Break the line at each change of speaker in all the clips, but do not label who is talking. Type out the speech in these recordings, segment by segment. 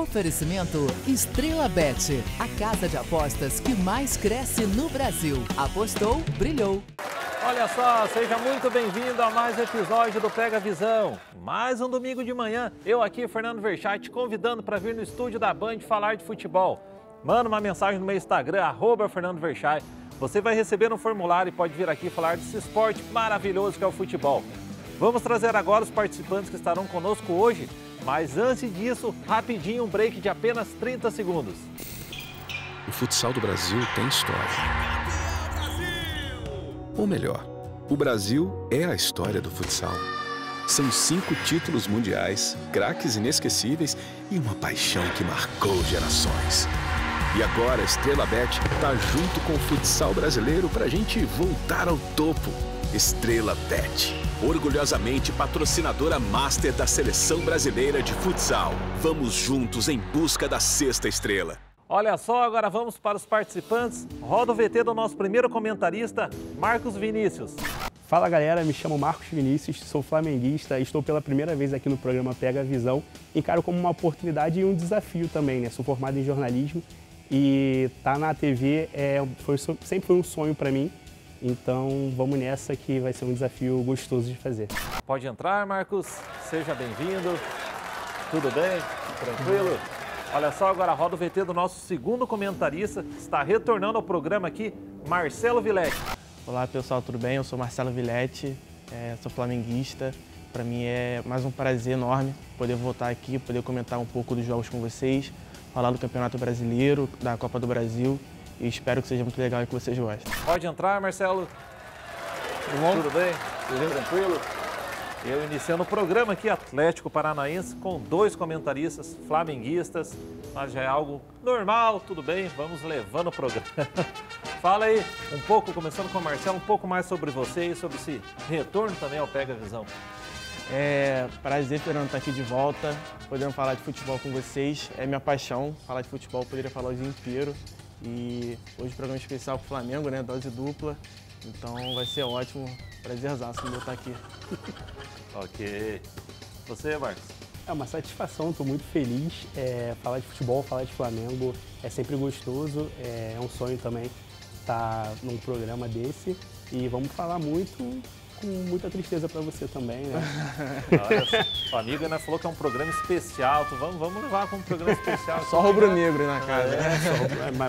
Oferecimento Estrela Bet, a casa de apostas que mais cresce no Brasil. Apostou, brilhou.
Olha só, seja muito bem-vindo a mais um episódio do Pega Visão. Mais um domingo de manhã, eu aqui, Fernando Verchat, te convidando para vir no estúdio da Band falar de futebol. Manda uma mensagem no meu Instagram, @FernandoVerchat. Você vai receber um formulário e pode vir aqui falar desse esporte maravilhoso que é o futebol. Vamos trazer agora os participantes que estarão conosco hoje, mas antes disso, rapidinho um break de apenas 30 segundos.
O futsal do Brasil tem história. Ou melhor, o Brasil é a história do futsal. São 5 títulos mundiais, craques inesquecíveis e uma paixão que marcou gerações. E agora a Estrela Bet tá junto com o futsal brasileiro pra gente voltar ao topo. Estrela Bet, orgulhosamente patrocinadora master da Seleção Brasileira de Futsal. Vamos juntos em busca da 6ª estrela.
Olha só, agora vamos para os participantes. Roda o VT do nosso primeiro comentarista, Marcos Vinícius.
Fala galera, me chamo Marcos Vinícius, sou flamenguista e estou pela primeira vez aqui no programa Pega Visão. Encaro como uma oportunidade e um desafio também, né? Sou formado em jornalismo e estar na TV sempre foi um sonho para mim. Então vamos nessa que vai ser um desafio gostoso de fazer.
Pode entrar, Marcos. Seja bem-vindo. Tudo bem? Tranquilo? Olha só, agora roda o VT do nosso segundo comentarista, está retornando ao programa aqui, Marcelo Villette.
Olá pessoal, tudo bem? Eu sou Marcelo Villette, sou flamenguista. Para mim é mais um prazer enorme poder voltar aqui, poder comentar um pouco dos jogos com vocês, falar do Campeonato Brasileiro, da Copa do Brasil e espero que seja muito legal e que vocês gostem.
Pode entrar, Marcelo.
Tudo bom?
Tudo bem? Tudo tranquilo? Eu iniciando o programa aqui, Atlético Paranaense, com 2 comentaristas flamenguistas, mas já é algo normal, tudo bem, vamos levando o programa. Fala aí um pouco, começando com o Marcelo, um pouco mais sobre você e sobre esse retorno também ao Pega Visão.
Prazer, Fernando, estar aqui de volta, podendo falar de futebol com vocês, é minha paixão, falar de futebol, eu poderia falar o dia inteiro. E hoje programa especial com o Flamengo, né, dose dupla, então vai ser ótimo, prazerzaço de eu estar aqui.
Ok. Você, Marcos?
É uma satisfação, estou muito feliz. Falar de futebol, falar de Flamengo é sempre gostoso. É um sonho também estar num programa desse. E vamos falar muito, com muita tristeza para você também, né?
Olha, sua amiga, né, falou que é um programa especial. Vamos levar como um programa especial.
Só rubro-negro na casa.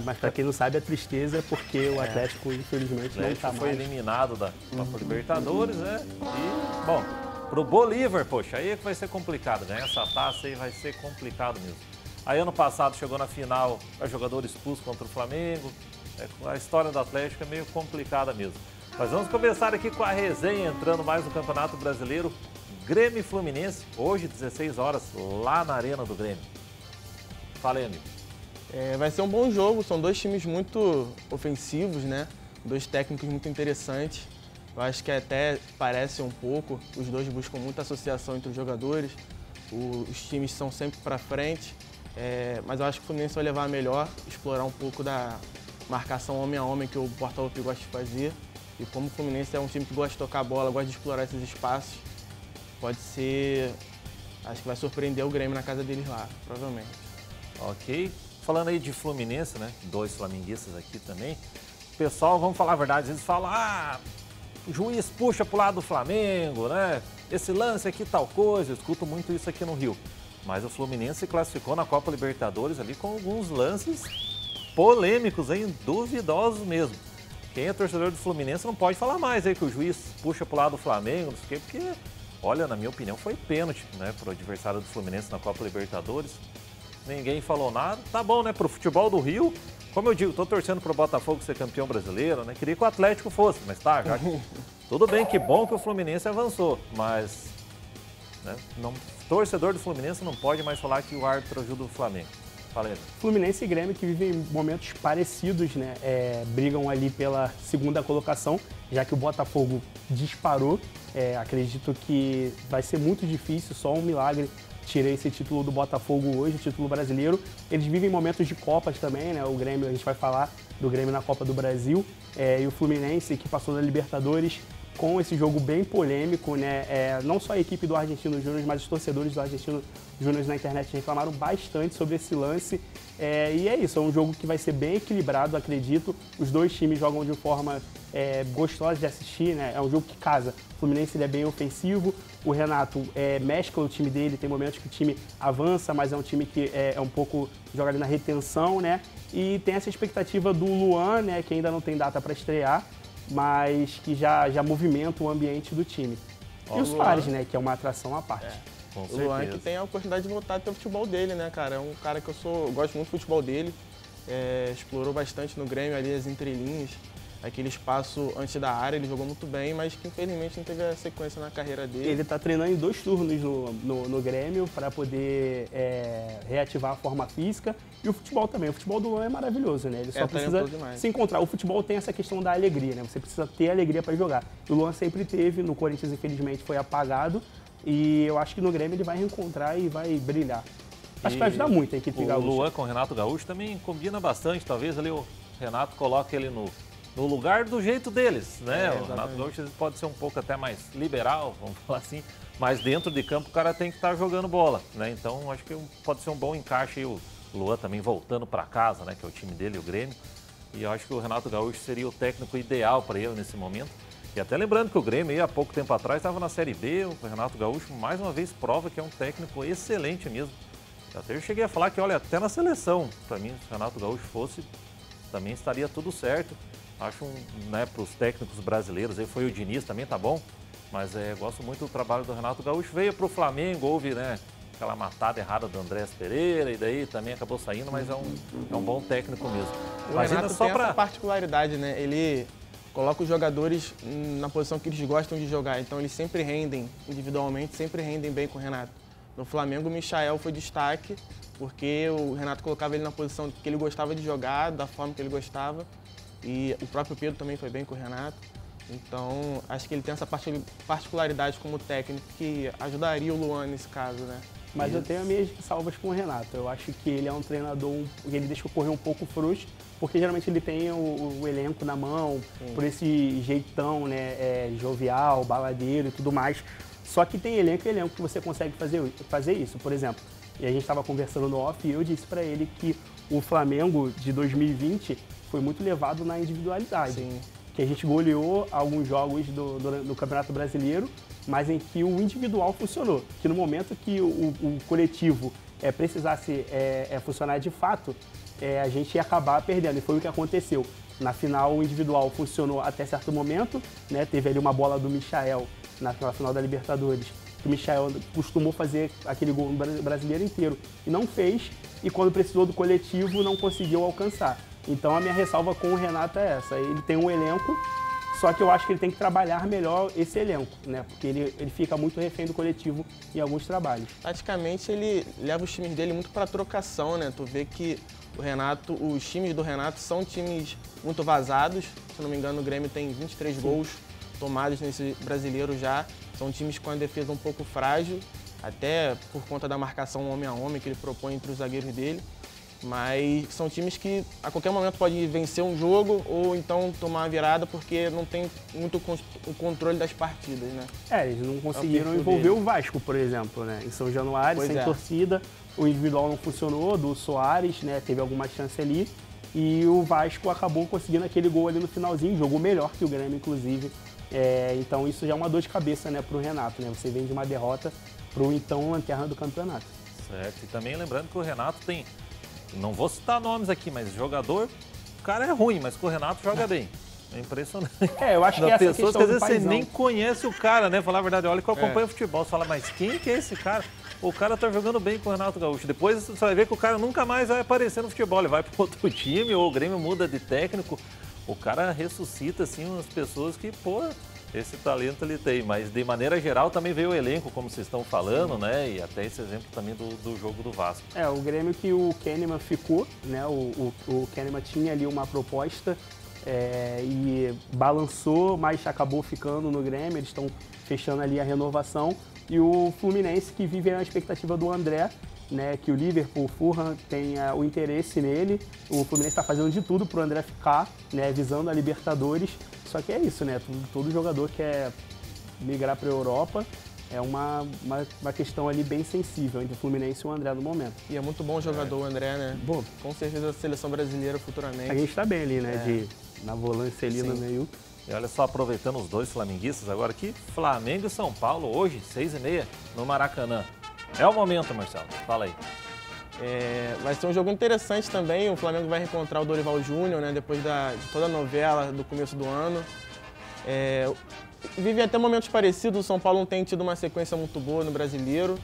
Mas para quem não sabe, a tristeza é porque o Atlético, infelizmente, não está mais.
Foi eliminado da Copa Libertadores, né? E, bom, pro Bolívar, poxa, aí é que vai ser complicado, né? Essa taça aí vai ser complicado mesmo. Aí ano passado chegou na final, a jogador expulso contra o Flamengo. A história do Atlético é meio complicada mesmo. Mas vamos começar aqui com a resenha, entrando mais no Campeonato Brasileiro. Grêmio e Fluminense, hoje 16 horas, lá na Arena do Grêmio. Fala aí, amigo.
Vai ser um bom jogo, são 2 times muito ofensivos, né? 2 técnicos muito interessantes. Eu acho que até parece um pouco, os 2 buscam muita associação entre os jogadores, os times são sempre para frente, mas eu acho que o Fluminense vai levar a melhor, explorar um pouco da marcação homem a homem que o Porta Lupe gosta de fazer. E como o Fluminense é um time que gosta de tocar a bola, gosta de explorar esses espaços, pode ser, acho que vai surpreender o Grêmio na casa deles lá, provavelmente.
Ok. Falando aí de Fluminense, né? 2 flamenguistas aqui também. Pessoal, vamos falar a verdade, às vezes fala, o juiz puxa pro lado do Flamengo, né? Esse lance aqui tal coisa, eu escuto muito isso aqui no Rio. Mas o Fluminense se classificou na Copa Libertadores ali com alguns lances polêmicos, hein? Duvidosos mesmo. Quem é torcedor do Fluminense não pode falar mais aí que o juiz puxa pro lado do Flamengo, não sei o quê, porque, olha, na minha opinião foi pênalti, né, pro adversário do Fluminense na Copa Libertadores. Ninguém falou nada, tá bom, né, pro futebol do Rio, como eu digo, tô torcendo pro Botafogo ser campeão brasileiro, né, queria que o Atlético fosse, mas tá, já tudo bem, que bom que o Fluminense avançou, mas, né, torcedor do Fluminense não pode mais falar que o árbitro ajuda o Flamengo.
Fluminense e Grêmio que vivem momentos parecidos, né? Brigam ali pela 2ª colocação, já que o Botafogo disparou. Acredito que vai ser muito difícil, só um milagre tirar esse título do Botafogo hoje, título brasileiro. Eles vivem momentos de Copas também, né? O Grêmio, a gente vai falar do Grêmio na Copa do Brasil. E o Fluminense, que passou da Libertadores, com esse jogo bem polêmico, né? Não só a equipe do Argentino Júnior, mas os torcedores do Argentino Júnior na internet reclamaram bastante sobre esse lance. E é isso, é um jogo que vai ser bem equilibrado, acredito. Os dois times jogam de forma gostosa de assistir, né? É um jogo que casa. O Fluminense ele é bem ofensivo, o Renato mescla o time dele, tem momentos que o time avança, mas é um time que é um pouco joga ali na retenção, né? E tem essa expectativa do Luan, né? Que ainda não tem data para estrear, mas que já movimenta o ambiente do time. E o Soares, né? Que é uma atração à parte.
Com
O Luan
certeza.
que tem a oportunidade de voltar a ter o futebol dele, né, cara? É um cara que eu gosto muito do futebol dele. Explorou bastante no Grêmio ali as entrelinhas. Aquele espaço antes da área, ele jogou muito bem, mas que infelizmente não teve a sequência na carreira dele.
Ele está treinando em 2 turnos no Grêmio para poder reativar a forma física. E o futebol também. O futebol do Luan é maravilhoso, né? Ele só precisa se encontrar. O futebol tem essa questão da alegria, né? Você precisa ter alegria para jogar. O Luan sempre teve, no Corinthians infelizmente foi apagado. E eu acho que no Grêmio ele vai reencontrar e vai brilhar. Acho que vai ajudar muito a equipe gaúcha.
O Luan com o Renato Gaúcho também combina bastante. Talvez ali o Renato coloque ele no lugar do jeito deles, né? O Renato Gaúcho pode ser um pouco até mais liberal, vamos falar assim, mas dentro de campo o cara tem que estar jogando bola, né? Então acho que pode ser um bom encaixe aí, o Luan também voltando para casa, né? Que é o time dele, o Grêmio. E eu acho que o Renato Gaúcho seria o técnico ideal para ele nesse momento. E até lembrando que o Grêmio aí, há pouco tempo atrás estava na Série B, o Renato Gaúcho mais uma vez prova que é um técnico excelente mesmo. Até eu cheguei a falar que, olha, até na seleção, para mim, se o Renato Gaúcho fosse, também estaria tudo certo. Acho, né, para os técnicos brasileiros, aí foi o Diniz também, tá bom, mas gosto muito do trabalho do Renato Gaúcho. Veio para o Flamengo, houve, né, aquela matada errada do Andrés Pereira, e daí também acabou saindo, mas é um bom técnico mesmo.
O Renato tem essa particularidade, né, ele coloca os jogadores na posição que eles gostam de jogar, então eles sempre rendem individualmente, sempre rendem bem com o Renato. No Flamengo, o Michael foi destaque, porque o Renato colocava ele na posição que ele gostava de jogar, da forma que ele gostava. E o próprio Pedro também foi bem com o Renato. Então, acho que ele tem essa particularidade como técnico que ajudaria o Luan nesse caso, né?
Mas eu tenho as minhas salvas com o Renato. Eu acho que ele é um treinador, ele deixa correr um pouco frouxo, porque geralmente ele tem o elenco na mão, por esse jeitão, né, jovial, baladeiro e tudo mais. Só que tem elenco e elenco que você consegue fazer isso. Por exemplo, e a gente estava conversando no off e eu disse para ele que o Flamengo de 2020 foi muito levado na individualidade.
Sim.
Que a gente goleou alguns jogos do Campeonato Brasileiro, mas em que o individual funcionou. Que no momento que o coletivo precisasse funcionar de fato, a gente ia acabar perdendo. E foi o que aconteceu. Na final, o individual funcionou até certo momento, né? Teve ali uma bola do Michael naquela final da Libertadores. O Michael costumou fazer aquele gol brasileiro inteiro e não fez. E quando precisou do coletivo, não conseguiu alcançar. Então a minha ressalva com o Renato é essa. Ele tem um elenco, só que eu acho que ele tem que trabalhar melhor esse elenco, né? Porque ele fica muito refém do coletivo em alguns trabalhos.
Praticamente ele leva os times dele muito para trocação, né? Tu vê que os times do Renato são times muito vazados. Se não me engano, o Grêmio tem 23 gols tomados nesse brasileiro já. São times com a defesa um pouco frágil, até por conta da marcação homem a homem que ele propõe entre os zagueiros dele. Mas são times que a qualquer momento podem vencer um jogo ou então tomar uma virada porque não tem muito o controle das partidas, né?
Eles não conseguiram envolver o Vasco, por exemplo, né? Em São Januário, sem torcida, o individual não funcionou, do Soares, né? Teve alguma chance ali e o Vasco acabou conseguindo aquele gol ali no finalzinho, jogou melhor que o Grêmio, inclusive. Então isso já é uma dor de cabeça, né, pro Renato, né? Você vem de uma derrota pro então lanterna do campeonato.
Certo, e também lembrando que o Renato tem... Não vou citar nomes aqui, mas jogador, o cara é ruim, mas que o Renato joga bem. É impressionante.
Eu acho que essa
pessoas
questão
que às vezes
do paizão,
você nem conhece o cara, né? Falar a verdade, olha que eu acompanho futebol, você fala, mas quem que é esse cara? O cara tá jogando bem com o Renato Gaúcho. Depois você vai ver que o cara nunca mais vai aparecer no futebol. Ele vai para outro time ou o Grêmio muda de técnico. O cara ressuscita, assim, umas pessoas que, pô, esse talento ele tem. Mas, de maneira geral, também veio o elenco, como vocês estão falando, né? E até esse exemplo também do jogo do Vasco.
O Grêmio que o Kahneman ficou, né? O Kahneman tinha ali uma proposta e balançou, mas acabou ficando no Grêmio. Eles estão fechando ali a renovação. E o Fluminense que vive a expectativa do André né, que o Liverpool, o Fulham tem o interesse nele. O Fluminense está fazendo de tudo para o André ficar, né, visando a Libertadores. Só que é isso, né? Todo jogador quer migrar para a Europa. É uma questão ali bem sensível entre o Fluminense e o André no momento.
E é muito bom jogador o André, né?
Bom,
Com certeza a seleção brasileira futuramente.
a gente está bem ali, né? Na volância ali no meio.
E olha só, aproveitando os dois flamenguistas agora aqui, Flamengo e São Paulo, hoje, 6h30, no Maracanã. É o momento, Marcelo. Fala aí.
Vai ser um jogo interessante também. O Flamengo vai reencontrar o Dorival Júnior, né? Depois de toda a novela do começo do ano. Vivem até momentos parecidos. O São Paulo não tem tido uma sequência muito boa no Brasileiro.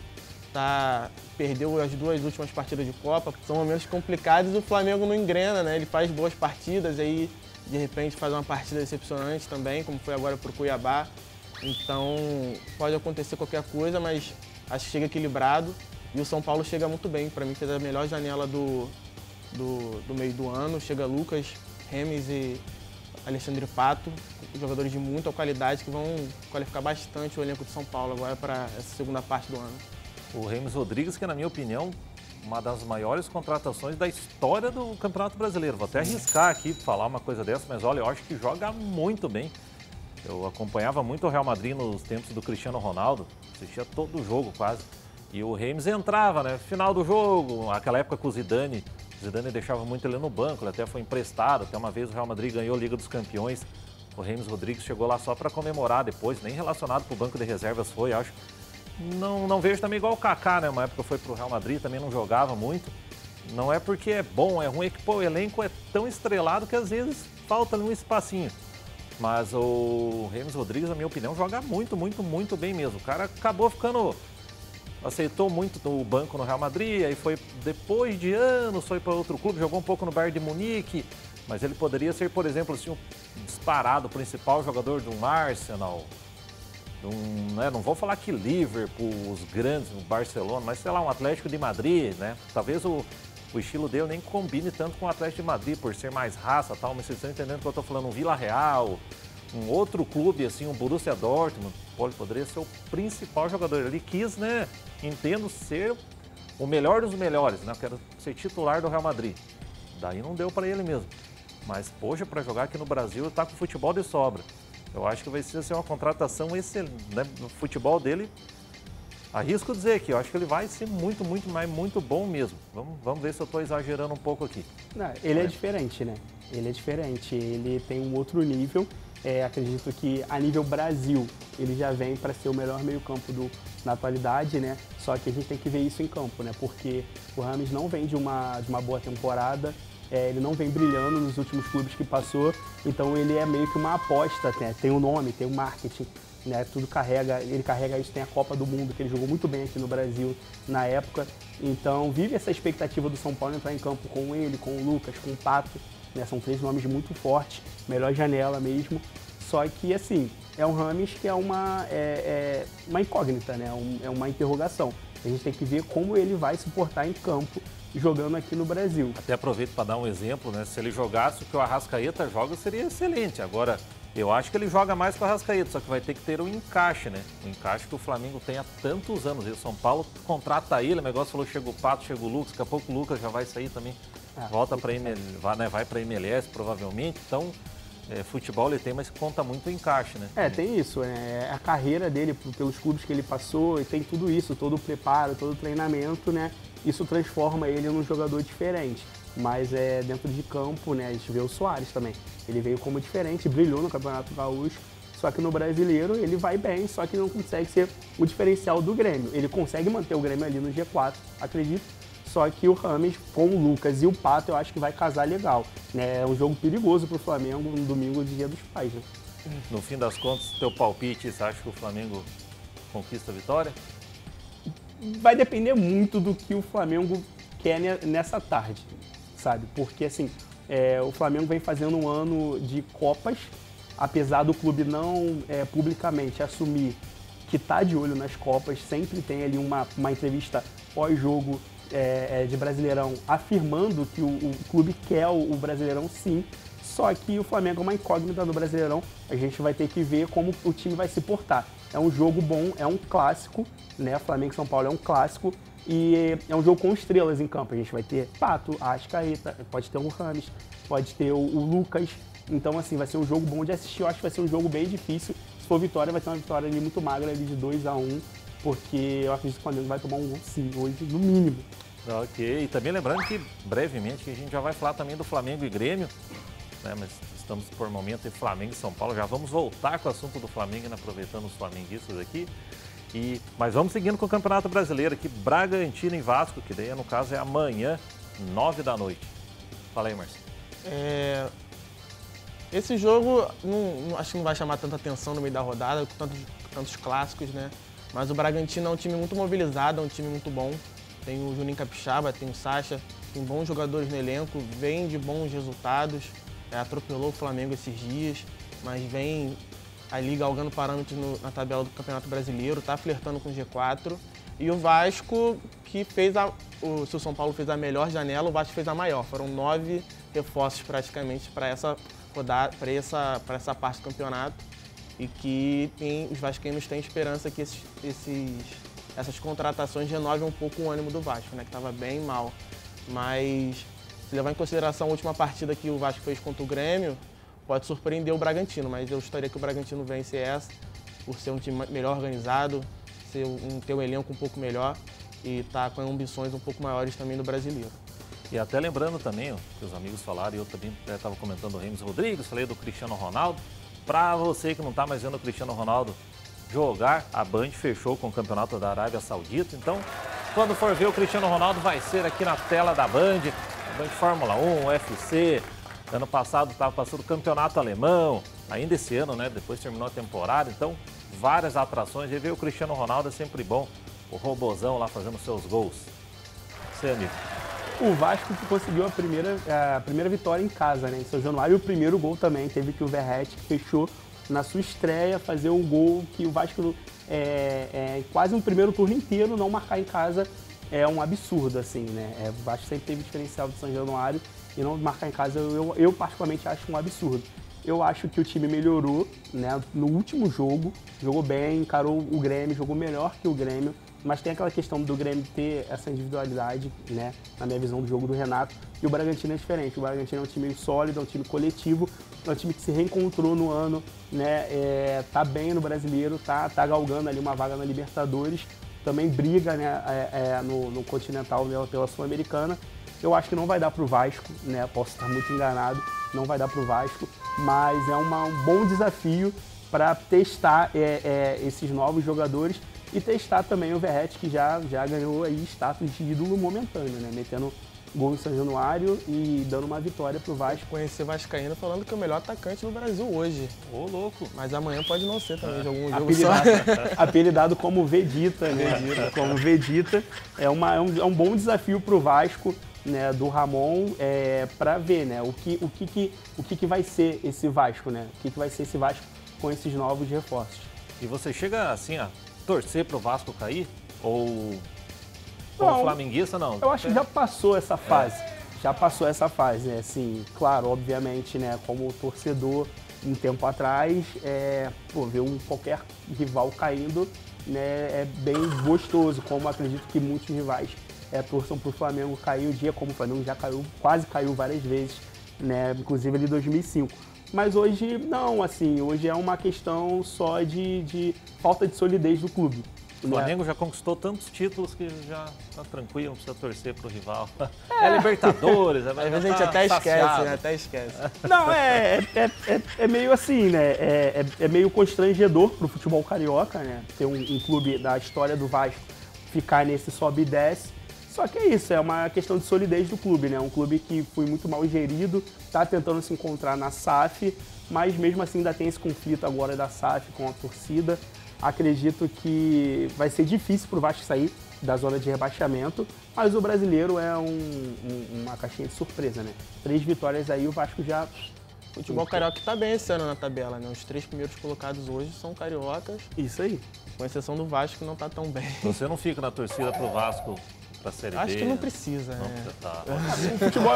Perdeu as 2 últimas partidas de Copa. São momentos complicados e o Flamengo não engrena, né? Ele faz boas partidas, aí de repente faz uma partida decepcionante também, como foi agora para o Cuiabá. Então pode acontecer qualquer coisa, mas acho que chega equilibrado. E o São Paulo chega muito bem. Para mim fez a melhor janela do meio do ano. Chega Lucas, Remes e Alexandre Pato, jogadores de muita qualidade que vão qualificar bastante o elenco de São Paulo agora para essa segunda parte do ano.
O Remes Rodrigues, que na minha opinião, uma das maiores contratações da história do Campeonato Brasileiro. Vou até arriscar aqui falar uma coisa dessa, mas olha, eu acho que joga muito bem. Eu acompanhava muito o Real Madrid nos tempos do Cristiano Ronaldo, assistia todo o jogo quase. E o Remes entrava, né? Final do jogo, aquela época com o Zidane deixava muito ele no banco, ele até foi emprestado. Até uma vez o Real Madrid ganhou a Liga dos Campeões. O Remes Rodrigues chegou lá só para comemorar depois, nem relacionado para o banco de reservas foi, acho. Não vejo também igual o Kaká, né? Uma época foi para o Real Madrid, também não jogava muito. Não é porque é bom, é ruim, é que pô, o elenco é tão estrelado que às vezes falta ali um espacinho. Mas o Remes Rodrigues, na minha opinião, joga muito, muito, muito bem mesmo. O cara acabou ficando... Aceitou muito o banco no Real Madrid, aí foi, depois de anos, foi para outro clube, jogou um pouco no Bayern de Munique, mas ele poderia ser, por exemplo, assim, um disparado principal jogador de um Arsenal, não vou falar que Liverpool, os grandes, o Barcelona, mas sei lá, um Atlético de Madrid, né? Talvez o estilo dele nem combine tanto com o Atlético de Madrid, por ser mais raça e tal, mas vocês estão entendendo que eu estou falando, um Vila Real, um outro clube, assim, um Borussia Dortmund, poderia ser o principal jogador. Ele quis, né, entendo, ser o melhor dos melhores, né? Eu quero ser titular do Real Madrid. Daí não deu para ele mesmo. Mas, poxa, para jogar aqui no Brasil, ele tá com futebol de sobra. Eu acho que vai ser assim, uma contratação excelente, né? No futebol dele, arrisco dizer que eu acho que ele vai ser muito, muito, mas muito bom mesmo. Vamos ver se eu estou exagerando um pouco aqui.
Não, ele é diferente, né? Ele é diferente, ele tem um outro nível. Acredito que a nível Brasil ele já vem para ser o melhor meio-campo na atualidade, né? Só que a gente tem que ver isso em campo, né? Porque o Rames não vem de uma boa temporada, ele não vem brilhando nos últimos clubes que passou, então ele é meio que uma aposta, né? Tem um nome, tem um marketing, né? Tudo ele carrega isso, tem a Copa do Mundo, que ele jogou muito bem aqui no Brasil na época, então vive essa expectativa do São Paulo entrar em campo com ele, com o Lucas, com o Pato, né? São 3 nomes muito fortes, melhor janela mesmo, só que assim, é um Rames que é uma incógnita, né? É uma interrogação. A gente tem que ver como ele vai se portar em campo jogando aqui no Brasil.
Até aproveito para dar um exemplo, né? Se ele jogasse o que o Arrascaeta joga, seria excelente. Agora, eu acho que ele joga mais que o Arrascaeta, só que vai ter que ter um encaixe, né? Um encaixe que o Flamengo tem há tantos anos. E o São Paulo contrata ele, o negócio falou, chega o Pato, chega o Lucas, daqui a pouco o Lucas já vai sair também. Volta para vai para MLS provavelmente, então futebol ele tem, mas conta muito o encaixe, né?
Tem isso, né? A carreira dele, pelos clubes que ele passou, e tem tudo isso, todo o preparo, todo o treinamento, né? Isso transforma ele num jogador diferente. Mas dentro de campo, né? A gente vê o Soares também. Ele veio como diferente, brilhou no Campeonato Gaúcho, só que no Brasileiro ele vai bem, só que não consegue ser o diferencial do Grêmio. Ele consegue manter o Grêmio ali no G4, acredito. Só que o Rames com o Lucas e o Pato eu acho que vai casar legal, né? É um jogo perigoso para o Flamengo no domingo, Dia dos Pais, né?
No fim das contas, teu palpite, você acha que o Flamengo conquista a vitória?
Vai depender muito do que o Flamengo quer nessa tarde, sabe? Porque assim, o Flamengo vem fazendo um ano de Copas, apesar do clube não publicamente assumir que está de olho nas Copas, sempre tem ali uma entrevista pós-jogo de Brasileirão afirmando que o clube quer o Brasileirão sim, Só que o Flamengo é uma incógnita no Brasileirão, a gente vai ter que ver como o time vai se portar. É um jogo bom, é um clássico, né? Flamengo e São Paulo é um clássico e é um jogo com estrelas em campo. A gente vai ter Pato, Arrascaeta, pode ter o Rames, pode ter o Lucas. Então, assim, vai ser um jogo bom de assistir. Eu acho que vai ser um jogo bem difícil. Se for vitória, vai ser uma vitória ali muito magra, ali de 2-1, porque eu acredito que o Flamengo vai tomar um gol sim, hoje, no mínimo.
Ok, e também lembrando que brevemente a gente já vai falar também do Flamengo e Grêmio, né? Mas estamos por momento em Flamengo e São Paulo, já vamos voltar com o assunto do Flamengo, aproveitando os flamenguistas aqui. Mas vamos seguindo com o Campeonato Brasileiro aqui, Bragantino e Vasco, que daí no caso é amanhã, 9 da noite. Fala aí, Marcelo.
Esse jogo acho que não vai chamar tanta atenção no meio da rodada, com tantos clássicos, né? Mas o Bragantino é um time muito mobilizado, é um time muito bom. Tem o Juninho Capixaba, tem o Sacha, tem bons jogadores no elenco, vem de bons resultados, atropelou o Flamengo esses dias, mas vem ali galgando parâmetros na tabela do Campeonato Brasileiro, tá flertando com o G4. E o Vasco, que fez se o São Paulo fez a melhor janela, o Vasco fez a maior. Foram 9 reforços praticamente para essa rodada, para essa parte do campeonato. E que os vascaínos têm esperança que essas contratações renovem um pouco o ânimo do Vasco, né, que estava bem mal. Mas, se levar em consideração a última partida que o Vasco fez contra o Grêmio, pode surpreender o Bragantino, mas eu gostaria que o Bragantino vence essa, por ser um time melhor organizado, ter um elenco um pouco melhor e estar com ambições um pouco maiores também do brasileiro.
E até lembrando também, que os amigos falaram, e eu também estava comentando o Remes Rodrigues, falei do Cristiano Ronaldo. Para você que não está mais vendo o Cristiano Ronaldo jogar, a Band fechou com o Campeonato da Arábia Saudita. Então, quando for ver o Cristiano Ronaldo, vai ser aqui na tela da Band. A Band Fórmula 1, UFC. Ano passado estava passando o Campeonato Alemão. Ainda esse ano, né? Depois terminou a temporada. Então, várias atrações. E ver o Cristiano Ronaldo é sempre bom. O robozão lá fazendo seus gols. Você, amigo.
O Vasco que conseguiu a primeira vitória em casa, né, em São Januário, e o primeiro gol também. Teve que o Verratti, que fechou na sua estreia, fazer um gol que o Vasco, quase um primeiro turno inteiro, não marcar em casa é um absurdo, assim, né? O Vasco sempre teve diferencial do São Januário e não marcar em casa eu particularmente acho um absurdo. Eu acho que o time melhorou, né, no último jogo, jogou bem, encarou o Grêmio, jogou melhor que o Grêmio. Mas tem aquela questão do Grêmio ter essa individualidade, né, na minha visão do jogo do Renato, e o Bragantino é diferente. O Bragantino é um time sólido, é um time coletivo, é um time que se reencontrou no ano, né, tá bem no Brasileiro, tá galgando ali uma vaga na Libertadores, também briga, né, no Continental pela Sul-Americana. Eu acho que não vai dar pro Vasco, né, posso estar muito enganado, não vai dar pro Vasco, mas é um bom desafio para testar esses novos jogadores. E testar também o Verratti, que já ganhou aí status de ídolo momentâneo, né? Metendo gol em São Januário e dando uma vitória pro Vasco.
Conhecer vascaíno falando que é o melhor atacante do Brasil hoje.
Ô, louco!
Mas amanhã pode não ser também, de algum jogo
apelidado como Vedita, né? Como Vedita. É um bom desafio pro Vasco, né, do Ramon, para ver, né, o que vai ser esse Vasco, né? O que vai ser esse Vasco com esses novos reforços.
E você chega assim, torcer pro Vasco cair? Ou flamenguista, não?
Eu acho que já passou essa fase. Já passou essa fase, né? Assim, claro, obviamente, né? Como torcedor, um tempo atrás, ver qualquer rival caindo, né, é bem gostoso. Como acredito que muitos rivais torçam pro Flamengo cair um dia, como o Flamengo já caiu, quase caiu várias vezes, né? Inclusive ali em 2005. Mas hoje não, assim, hoje é uma questão só de falta de solidez do clube.
O Flamengo já conquistou tantos títulos que já tá tranquilo, não precisa torcer pro rival. É Libertadores,
às vezes a gente até esquece, né? Até esquece.
Não, é meio assim, né? É meio constrangedor pro futebol carioca, né? Ter um clube da história do Vasco ficar nesse sobe e desce. Só que é isso, é uma questão de solidez do clube, né? Um clube que foi muito mal gerido, está tentando se encontrar na SAF, mas mesmo assim ainda tem esse conflito agora da SAF com a torcida. Acredito que vai ser difícil para o Vasco sair da zona de rebaixamento, mas o brasileiro é uma caixinha de surpresa, né? 3 vitórias aí, o Vasco já...
O futebol carioca está bem esse ano na tabela, né? Os 3 primeiros colocados hoje são cariocas.
Isso aí.
Com exceção do Vasco, que não está tão bem.
Você não fica na torcida pro Vasco para a Série B?
Acho que não precisa,
Não,
né?
tá.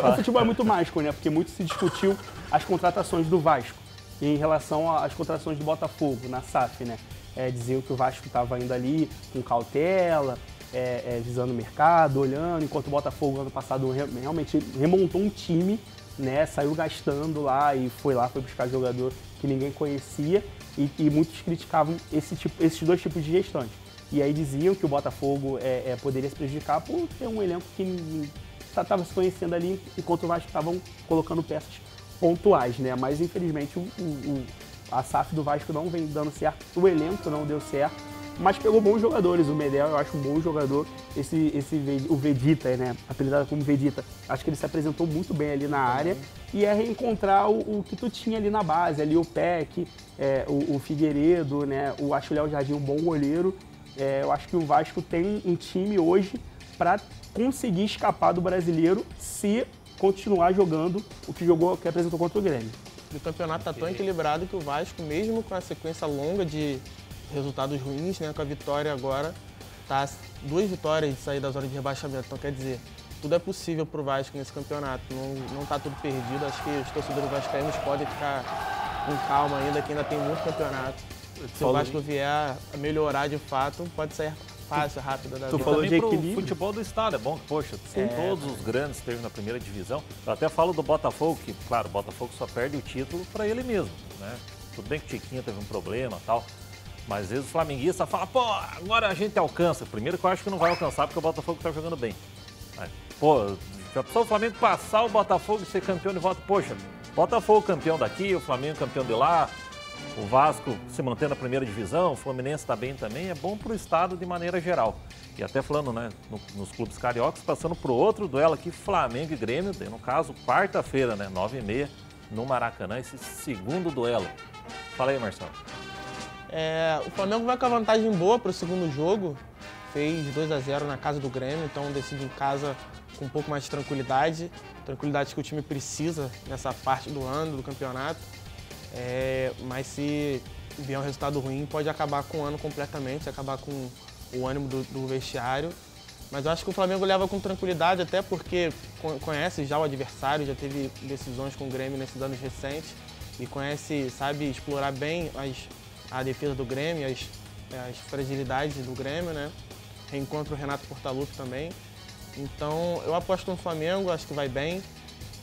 O futebol é muito mágico, né? Porque muito se discutiu as contratações do Vasco em relação às contratações do Botafogo na SAF, né? Diziam que o Vasco estava indo ali com cautela, visando o mercado, olhando, enquanto o Botafogo ano passado realmente remontou um time, né? Saiu gastando lá e foi buscar jogador que ninguém conhecia e muitos criticavam esses dois tipos de gestões. E aí diziam que o Botafogo poderia se prejudicar por ter um elenco que estava se conhecendo ali, enquanto o Vasco estavam colocando peças pontuais, né? Mas infelizmente a SAF do Vasco não vem dando certo, o elenco não deu certo, mas pegou bons jogadores. O Medel eu acho um bom jogador, o Vegeta, né? Apelidado como Vegeta, acho que ele se apresentou muito bem ali na área e reencontrar o que tu tinha ali na base, ali o Peck, o Figueiredo, né? Acho o Léo Jardim um bom goleiro. Eu acho que o Vasco tem um time hoje para conseguir escapar do brasileiro se continuar jogando o que apresentou contra o Grêmio.
O campeonato está tão equilibrado que o Vasco, mesmo com a sequência longa de resultados ruins, né, com a vitória agora, tá 2 vitórias de sair da zona de rebaixamento. Então, quer dizer, tudo é possível para o Vasco nesse campeonato. Não está tudo perdido. Acho que os torcedores vascaínos podem ficar com calma ainda, que ainda tem muito campeonato. Se o Vasco vier a melhorar de fato, pode sair fácil, rápido.
Tu falou de equilíbrio. O futebol do estado é bom que, poxa, todos os grandes estejam na primeira divisão. Eu até falo do Botafogo, que, claro, o Botafogo só perde o título para ele mesmo, né? Tudo bem que o Tiquinho teve um problema e tal, mas às vezes o flamenguista fala, pô, agora a gente alcança. Primeiro que eu acho que não vai alcançar porque o Botafogo está jogando bem. Mas, pô, já precisou o Flamengo passar o Botafogo e ser campeão de volta? Poxa, Botafogo campeão daqui, o Flamengo campeão de lá. O Vasco se mantém na primeira divisão, o Fluminense está bem também, é bom para o estado de maneira geral. E até falando, né, nos clubes cariocas, passando para o outro duelo aqui, Flamengo e Grêmio, no caso, quarta-feira, né, 9h30, no Maracanã, esse segundo duelo. Fala aí, Marcelo.
O Flamengo vai com a vantagem boa para o segundo jogo, fez 2-0 na casa do Grêmio, então decide em casa com um pouco mais de tranquilidade que o time precisa nessa parte do ano, do campeonato. Mas se vier um resultado ruim, pode acabar com o ano completamente, acabar com o ânimo do vestiário. Mas eu acho que o Flamengo leva com tranquilidade, até porque conhece já o adversário, já teve decisões com o Grêmio nesses anos recentes e sabe explorar bem a defesa do Grêmio, as fragilidades do Grêmio, né? Reencontra o Renato Portaluppi também. Então eu aposto no Flamengo, acho que vai bem,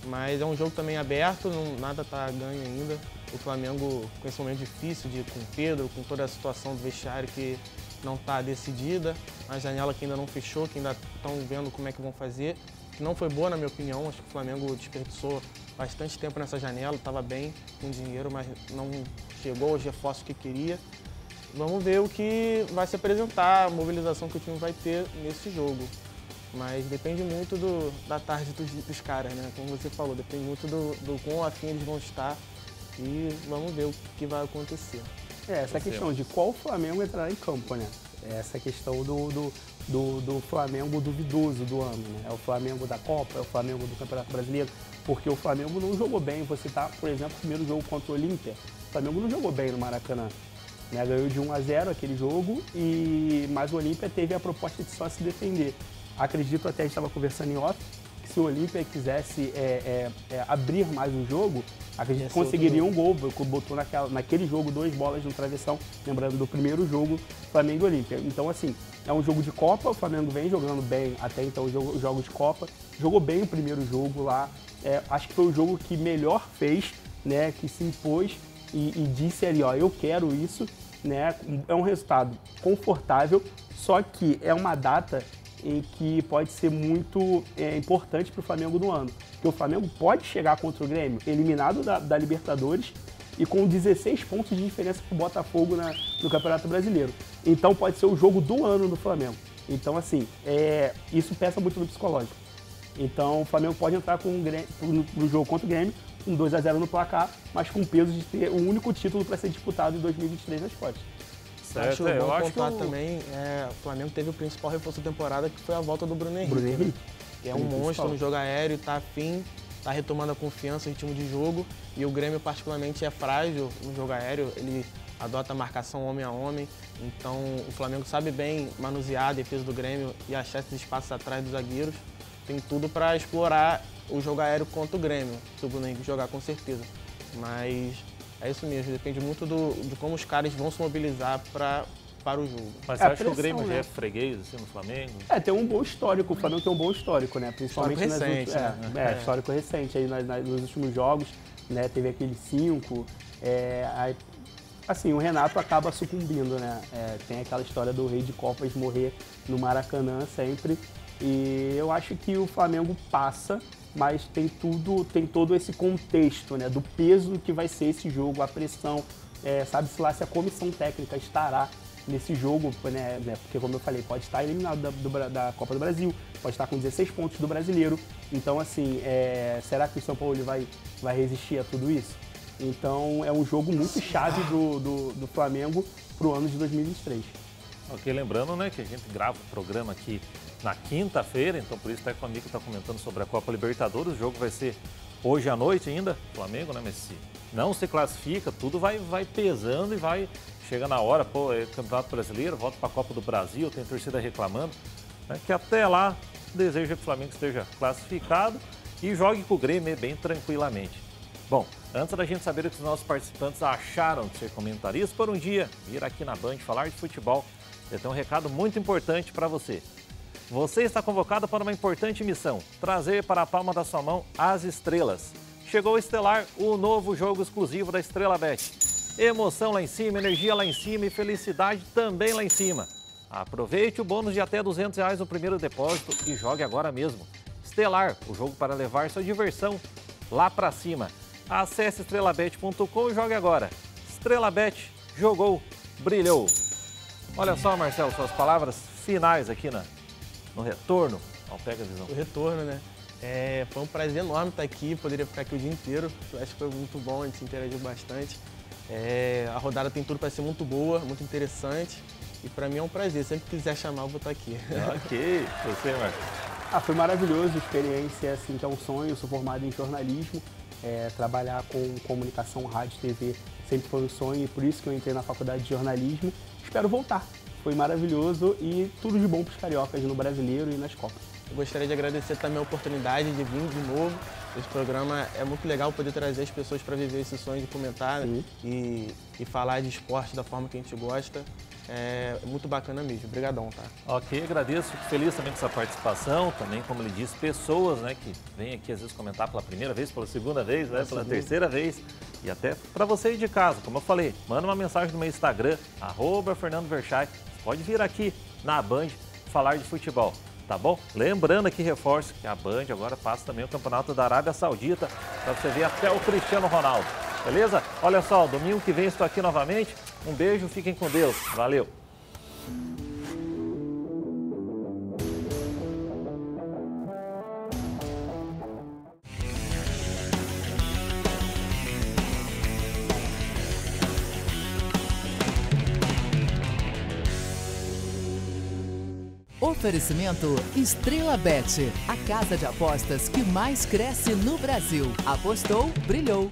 mas é um jogo também aberto, nada está ganho ainda. O Flamengo, com esse momento difícil com o Pedro, com toda a situação do vestiário que não está decidida, a janela que ainda não fechou, que ainda estão vendo como é que vão fazer, que não foi boa na minha opinião. Acho que o Flamengo desperdiçou bastante tempo nessa janela, estava bem com dinheiro, mas não chegou aos reforços que queria. Vamos ver o que vai se apresentar, a mobilização que o time vai ter nesse jogo. Mas depende muito da tarde dos caras, né? Como você falou, depende muito do quão afim eles vão estar. E vamos ver o que vai acontecer.
Essa questão de qual Flamengo entrará em campo, né? Essa questão do Flamengo duvidoso do ano, né? É o Flamengo da Copa, é o Flamengo do Campeonato Brasileiro, porque o Flamengo não jogou bem. Você tá, por exemplo, o primeiro jogo contra o Olímpia, o Flamengo não jogou bem no Maracanã, né? Ganhou de 1-0 aquele jogo, mas o Olímpia teve a proposta de só se defender. Acredito, até a gente estava conversando em off, que se o Olímpia quisesse abrir mais o jogo, acredito que conseguiria um gol. Botou naquele jogo 2 bolas no travessão, lembrando do primeiro jogo, Flamengo e Olímpia. Então, assim, é um jogo de Copa, o Flamengo vem jogando bem até então os jogos de Copa. Jogou bem o primeiro jogo lá, acho que foi o jogo que melhor fez, né, que se impôs e disse ali, ó, eu quero isso, né, é um resultado confortável, só que é uma data em que pode ser muito importante para o Flamengo no ano. Porque o Flamengo pode chegar contra o Grêmio eliminado da Libertadores e com 16 pontos de diferença para o Botafogo no Campeonato Brasileiro. Então pode ser o jogo do ano do Flamengo. Então, assim, isso pesa muito no psicológico. Então o Flamengo pode entrar no jogo contra o Grêmio com 2-0 no placar, mas com o peso de ter um único título para ser disputado em 2023 nas costas.
Acho bom pontuar também, o Flamengo teve o principal reforço da temporada, que foi a volta do Bruno Henrique. Né? Que é um monstro no jogo aéreo, está afim, está retomando a confiança, o ritmo de jogo. E o Grêmio particularmente é frágil no jogo aéreo, ele adota a marcação homem a homem. Então o Flamengo sabe bem manusear a defesa do Grêmio e achar esses espaços atrás dos zagueiros. Tem tudo para explorar o jogo aéreo contra o Grêmio, se o Flamengo jogar com certeza. Mas é isso mesmo, depende muito de como os caras vão se mobilizar para o jogo.
Mas você acha que o Grêmio já é freguês assim, no Flamengo?
Tem um bom histórico, o Flamengo tem um bom histórico, né? Principalmente
histórico recente,
histórico recente, aí nos últimos jogos, né? Teve aquele 5, assim, o Renato acaba sucumbindo, né? Tem aquela história do rei de Copas morrer no Maracanã sempre, e eu acho que o Flamengo passa, mas tem todo esse contexto, né? Do peso que vai ser esse jogo, a pressão, sabe-se lá se a comissão técnica estará nesse jogo, né? Porque, como eu falei, pode estar eliminado da Copa do Brasil, pode estar com 16 pontos do Brasileiro. Então, assim, será que o São Paulo vai resistir a tudo isso? Então, é um jogo muito chave do Flamengo para o ano de 2023.
Ok, lembrando, né, que a gente grava o programa aqui na quinta-feira, então por isso até que o amigo está comentando sobre a Copa Libertadores. O jogo vai ser hoje à noite ainda, Flamengo, né, mas se não se classifica, tudo vai pesando e chega na hora, é Campeonato Brasileiro, volta para a Copa do Brasil, tem torcida reclamando, né, que até lá deseja que o Flamengo esteja classificado e jogue com o Grêmio bem tranquilamente. Bom, antes da gente saber o que os nossos participantes acharam de ser comentaristas, por um dia vir aqui na Band falar de futebol, eu tenho um recado muito importante para você. Você está convocado para uma importante missão, trazer para a palma da sua mão as estrelas. Chegou o Estelar, o novo jogo exclusivo da Estrela Bet. Emoção lá em cima, energia lá em cima e felicidade também lá em cima. Aproveite o bônus de até R$200 no primeiro depósito e jogue agora mesmo. Estelar, o jogo para levar sua diversão lá para cima. Acesse estrelabet.com e jogue agora. Estrela Bet, jogou, brilhou. Olha só, Marcelo, suas palavras finais aqui no retorno ao Pega Visão.
O retorno, né? Foi um prazer enorme estar aqui, poderia ficar aqui o dia inteiro. Eu acho que foi muito bom, a gente se interagiu bastante. A rodada tem tudo para ser muito boa, muito interessante. E para mim é um prazer, sempre que quiser chamar eu vou estar aqui.
Ok, você, Marcelo?
Foi maravilhoso, experiência assim, que é um sonho. Eu sou formado em jornalismo, trabalhar com comunicação, rádio, TV sempre foi um sonho e por isso que eu entrei na faculdade de jornalismo. Espero voltar. Foi maravilhoso e tudo de bom para os cariocas no Brasileiro e nas Copas.
Eu gostaria de agradecer também a oportunidade de vir de novo. Esse programa é muito legal poder trazer as pessoas para viver esse sonho de comentar e falar de esporte da forma que a gente gosta. É muito bacana mesmo. Obrigadão, tá?
Ok, agradeço. Fico feliz também com essa participação. Também, como ele disse, pessoas, né, que vêm aqui às vezes comentar pela primeira vez, pela segunda vez, né, pela terceira vez. E até para você ir de casa, como eu falei, manda uma mensagem no meu Instagram, @FernandoVerchay. Você pode vir aqui na Band falar de futebol, tá bom? Lembrando aqui, reforço que a Band agora passa também o Campeonato da Arábia Saudita, para você ver até o Cristiano Ronaldo. Beleza? Olha só, domingo que vem estou aqui novamente. Um beijo, fiquem com Deus. Valeu!
Oferecimento Estrela Bet, a casa de apostas que mais cresce no Brasil. Apostou, brilhou.